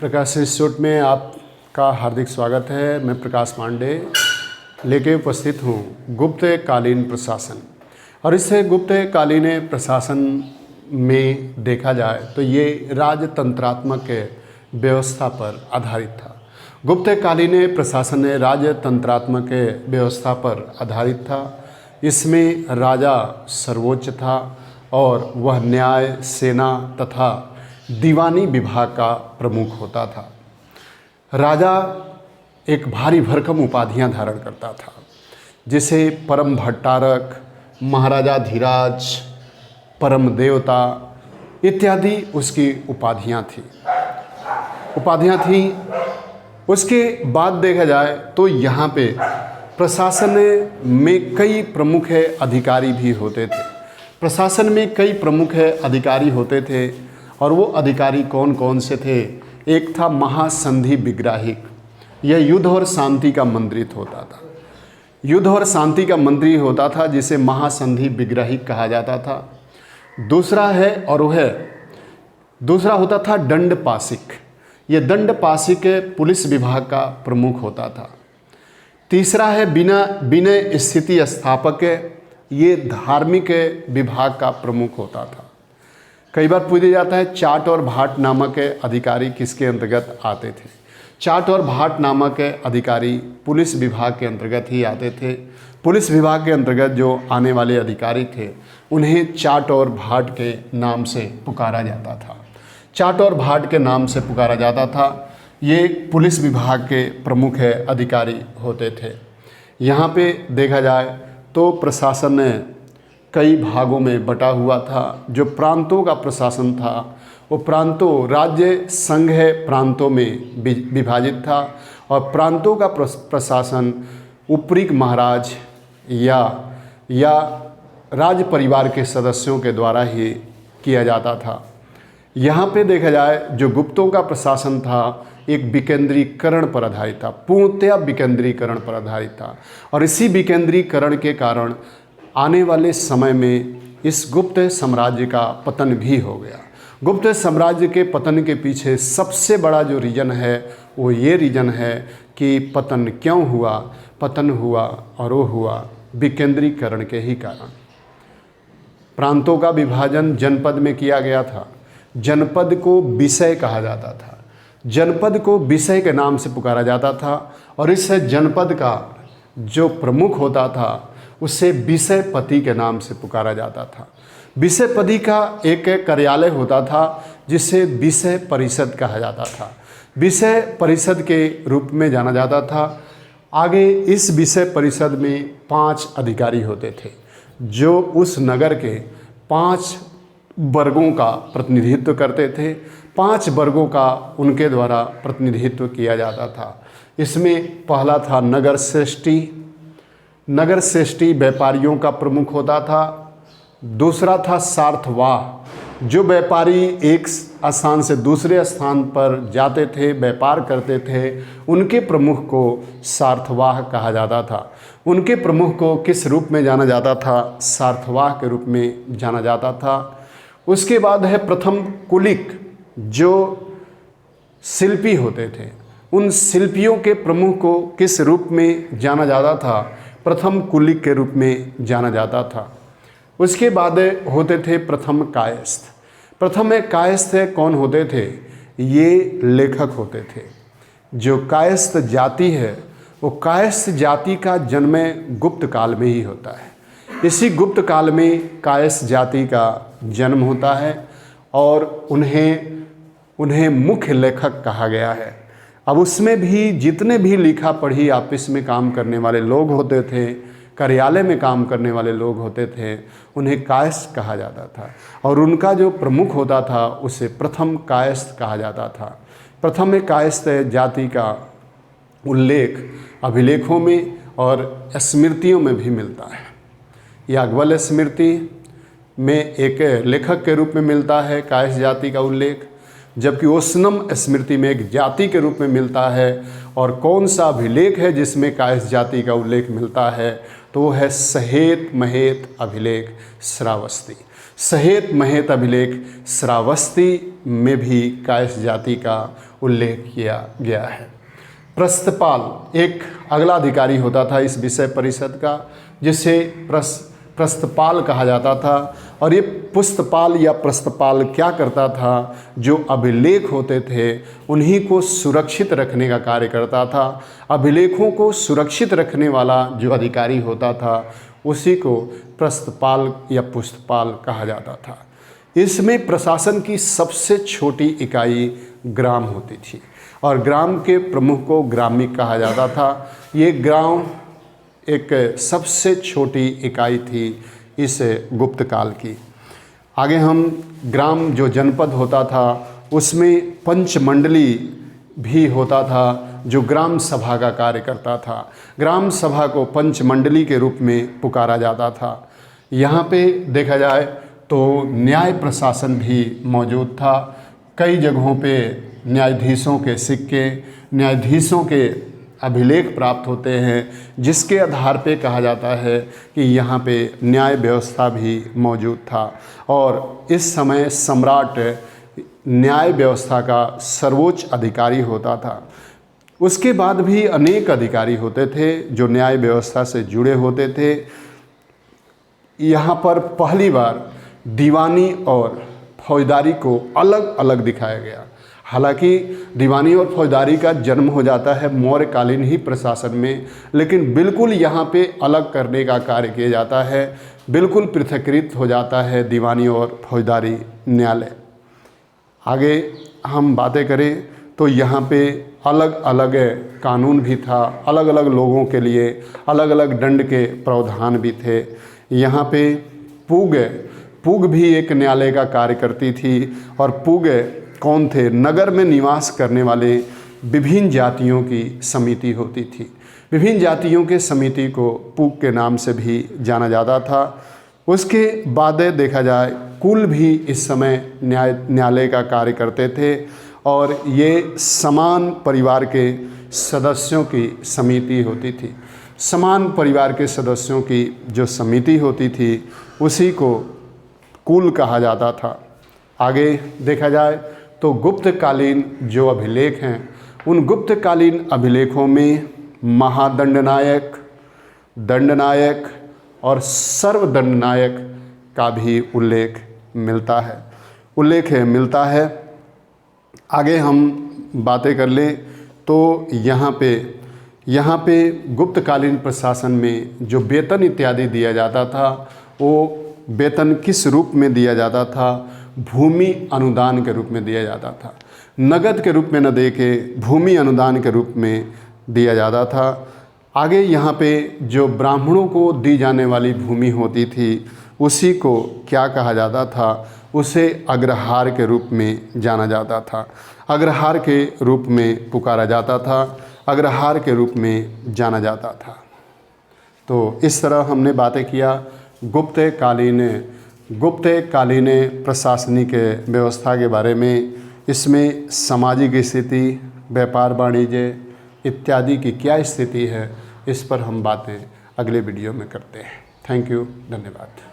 प्रकाश institute में आपका हार्दिक स्वागत है। मैं प्रकाश पांडे लेके उपस्थित हूँ गुप्त कालीन प्रशासन। और इस गुप्त कालीन प्रशासन में देखा जाए तो ये राजतंत्रात्मक व्यवस्था पर आधारित था। गुप्त कालीन प्रशासन राजतंत्रात्मक व्यवस्था पर आधारित था। इसमें राजा सर्वोच्च था और वह न्याय, सेना तथा दीवानी विभाग का प्रमुख होता था। राजा एक भारी भरकम उपाधियां धारण करता था, जिसे परम भट्टारक, महाराजा धीराज, परम देवता इत्यादि उसकी उपाधियां थी। उसके बाद देखा जाए तो यहाँ पे प्रशासन में कई प्रमुख अधिकारी भी होते थे। प्रशासन में कई प्रमुख अधिकारी होते थे और वो अधिकारी कौन कौन से थे। एक था महासंधि विग्राहिक, यह युद्ध और शांति का मंत्रित होता था। युद्ध और शांति का मंत्री होता था, जिसे महासंधि विग्राहिक कहा जाता था। दूसरा होता था दंडपाशिक, यह दंडपाशिक पुलिस विभाग का प्रमुख होता था। तीसरा है विनय स्थिति स्थापक, ये धार्मिक विभाग का प्रमुख होता था। कई बार पूछा जाता है चाट और भाट नामक अधिकारी किसके अंतर्गत आते थे। चाट और भाट नामक अधिकारी पुलिस विभाग के अंतर्गत ही आते थे। पुलिस विभाग के अंतर्गत जो आने वाले अधिकारी थे उन्हें चाट और भाट के नाम से पुकारा जाता था। चाट और भाट के नाम से पुकारा जाता था। ये पुलिस विभाग के प्रमुख अधिकारी होते थे। यहाँ पे देखा जाए तो प्रशासन कई भागों में बटा हुआ था। जो प्रांतों का प्रशासन था वो प्रांतों, राज्य संघ प्रांतों में विभाजित था और प्रांतों का प्रशासन ऊपरी महाराज या राज परिवार के सदस्यों के द्वारा ही किया जाता था। यहाँ पे देखा जाए जो गुप्तों का प्रशासन था एक विकेंद्रीकरण पर आधारित था, पूर्णतया विकेंद्रीकरण पर आधारित था। और इसी विकेंद्रीकरण के कारण आने वाले समय में इस गुप्त साम्राज्य का पतन भी हो गया। गुप्त साम्राज्य के पतन के पीछे सबसे बड़ा जो रीजन है वो ये रीजन है कि पतन क्यों हुआ। पतन हुआ और वो हुआ विकेंद्रीकरण के ही कारण। प्रांतों का विभाजन जनपद में किया गया था। जनपद को विषय कहा जाता था। जनपद को विषय के नाम से पुकारा जाता था और इस जनपद का जो प्रमुख होता था उसे विषयपति के नाम से पुकारा जाता था। विषयपति का एक कार्यालय होता था जिसे विषय परिषद कहा जाता था। विषय परिषद के रूप में जाना जाता था। आगे इस विषय परिषद में 5 अधिकारी होते थे जो उस नगर के 5 वर्गों का प्रतिनिधित्व करते थे। 5 वर्गों का उनके द्वारा प्रतिनिधित्व किया जाता था। इसमें पहला था नगर श्रेष्ठी। नगर श्रेष्ठी व्यापारियों का प्रमुख होता था। दूसरा था सार्थवाह, जो व्यापारी एक स्थान से दूसरे स्थान पर जाते थे, व्यापार करते थे, उनके प्रमुख को सार्थवाह कहा जाता था। उनके प्रमुख को किस रूप में जाना जाता था? सार्थवाह के रूप में जाना जाता था। उसके बाद है प्रथम कुलिक, जो शिल्पी होते थे। उन शिल्पियों के प्रमुख को किस रूप में जाना जाता था? प्रथम कुलिक के रूप में जाना जाता था। उसके बाद होते थे प्रथम कायस्थ। प्रथम कायस्थ कौन होते थे? ये लेखक होते थे। जो कायस्थ जाति है वो कायस्थ जाति का जन्म गुप्त काल में ही होता है। इसी गुप्त काल में कायस्थ जाति का जन्म होता है और उन्हें मुख्य लेखक कहा गया है। अब उसमें भी जितने भी लिखा पढ़ी ऑफिस में काम करने वाले लोग होते थे, कार्यालय में काम करने वाले लोग होते थे, उन्हें कायस्थ कहा जाता था। और उनका जो प्रमुख होता था उसे प्रथम कायस्थ कहा जाता था। प्रथम कायस्थ जाति का उल्लेख अभिलेखों में और स्मृतियों में भी मिलता है। याज्ञवल्क्य स्मृति में एक लेखक के रूप में मिलता है कायस्थ जाति का उल्लेख, जबकि ओसनम स्मृति में एक जाति के रूप में मिलता है। और कौन सा अभिलेख है जिसमें कायस्थ जाति का उल्लेख मिलता है? तो वो है सहेत महेत अभिलेख श्रावस्ती। सहेत महेत अभिलेख श्रावस्ती में भी कायस्थ जाति का उल्लेख किया गया है। प्रस्थपाल एक अगला अधिकारी होता था इस विषय परिषद का, जिसे प्रस्थपाल कहा जाता था। और ये पुस्तपाल या प्रस्थपाल क्या करता था, जो अभिलेख होते थे उन्हीं को सुरक्षित रखने का कार्य करता था। अभिलेखों को सुरक्षित रखने वाला जो अधिकारी होता था उसी को प्रस्थपाल या पुस्तपाल कहा जाता था। इसमें प्रशासन की सबसे छोटी इकाई ग्राम होती थी और ग्राम के प्रमुख को ग्रामिक कहा जाता था। ये ग्राम एक सबसे छोटी इकाई थी इस गुप्त काल की। आगे हम ग्राम जो जनपद होता था उसमें पंचमंडली भी होता था जो ग्राम सभा का कार्य करता था। ग्राम सभा को पंचमंडली के रूप में पुकारा जाता था। यहाँ पे देखा जाए तो न्याय प्रशासन भी मौजूद था। कई जगहों पे न्यायाधीशों के सिक्के, न्यायाधीशों के अभिलेख प्राप्त होते हैं, जिसके आधार पे कहा जाता है कि यहाँ पे न्याय व्यवस्था भी मौजूद था। और इस समय सम्राट न्याय व्यवस्था का सर्वोच्च अधिकारी होता था। उसके बाद भी अनेक अधिकारी होते थे जो न्याय व्यवस्था से जुड़े होते थे। यहाँ पर पहली बार दीवानी और फौजदारी को अलग अलग दिखाया गया। हालांकि दीवानी और फौजदारी का जन्म हो जाता है मौर्यकालीन ही प्रशासन में, लेकिन बिल्कुल यहाँ पे अलग करने का कार्य किया जाता है। बिल्कुल पृथकीकृत हो जाता है दीवानी और फौजदारी न्यायालय। आगे हम बातें करें तो यहाँ पे अलग अलग कानून भी था, अलग अलग लोगों के लिए अलग अलग दंड के प्रावधान भी थे। यहाँ पे पूग भी एक न्यायालय का कार्य करती थी। और पूग कौन थे? नगर में निवास करने वाले विभिन्न जातियों की समिति होती थी। विभिन्न जातियों के समिति को पूग के नाम से भी जाना जाता था। उसके बाद देखा जाए कुल भी इस समय न्यायालय का कार्य करते थे और ये समान परिवार के सदस्यों की समिति होती थी। समान परिवार के सदस्यों की जो समिति होती थी उसी को कुल कहा जाता था। आगे देखा जाए तो गुप्तकालीन जो अभिलेख हैं उन गुप्तकालीन अभिलेखों में महादंडनायक, दंडनायक और सर्वदंडनायक का भी उल्लेख मिलता है। आगे हम बातें कर लें तो यहाँ पे गुप्तकालीन प्रशासन में जो वेतन इत्यादि दिया जाता था वो वेतन किस रूप में दिया जाता था? भूमि अनुदान के रूप में दिया जाता था। नगद के रूप में न दे के भूमि अनुदान के रूप में दिया जाता था। आगे यहाँ पे जो ब्राह्मणों को दी जाने वाली भूमि होती थी उसी को क्या कहा जाता था? उसे अग्रहार के रूप में जाना जाता था। अग्रहार के रूप में पुकारा जाता था, अग्रहार के रूप में जाना जाता था। तो इस तरह हमने बातें किया गुप्तकालीन प्रशासनिक व्यवस्था के बारे में। इसमें सामाजिक स्थिति, व्यापार वाणिज्य इत्यादि की क्या स्थिति है, इस पर हम बातें अगले वीडियो में करते हैं। थैंक यू, धन्यवाद।